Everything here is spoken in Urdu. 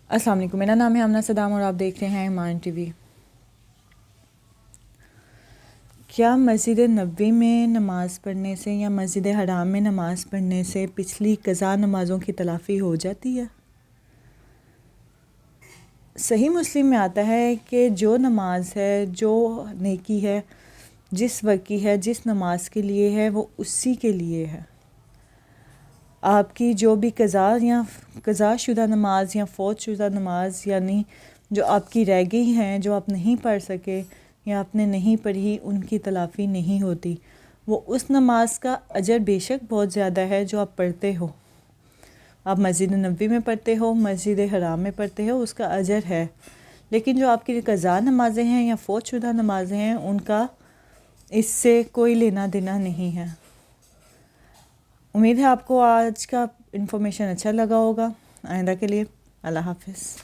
السلام علیکم، میرا نام ہے آمنہ صدام اور آپ دیکھ رہے ہیں ایمان ٹی وی۔ کیا مسجد نبوی میں نماز پڑھنے سے یا مسجد حرام میں نماز پڑھنے سے پچھلی قضا نمازوں کی تلافی ہو جاتی ہے؟ صحیح مسلم میں آتا ہے کہ جو نماز ہے، جو نیکی ہے، جس وقت کی ہے، جس نماز کے لیے ہے، وہ اسی کے لیے ہے۔ آپ کی جو بھی قضا شدہ نماز یا فوت شدہ نماز، یعنی جو آپ کی رہ گئی ہیں، جو آپ نہیں پڑھ سکے یا آپ نے نہیں پڑھی، ان کی تلافی نہیں ہوتی۔ وہ اس نماز کا اجر بے شک بہت زیادہ ہے جو آپ پڑھتے ہو، آپ مسجد نبوی میں پڑھتے ہو، مسجد حرام میں پڑھتے ہو، اس کا اجر ہے۔ لیکن جو آپ کی قضا نمازیں ہیں یا فوت شدہ نمازیں ہیں، ان کا اس سے کوئی لینا دینا نہیں ہے۔ امید ہے آپ کو آج کا انفارمیشن اچھا لگا ہوگا۔ آئندہ کے لیے اللہ حافظ۔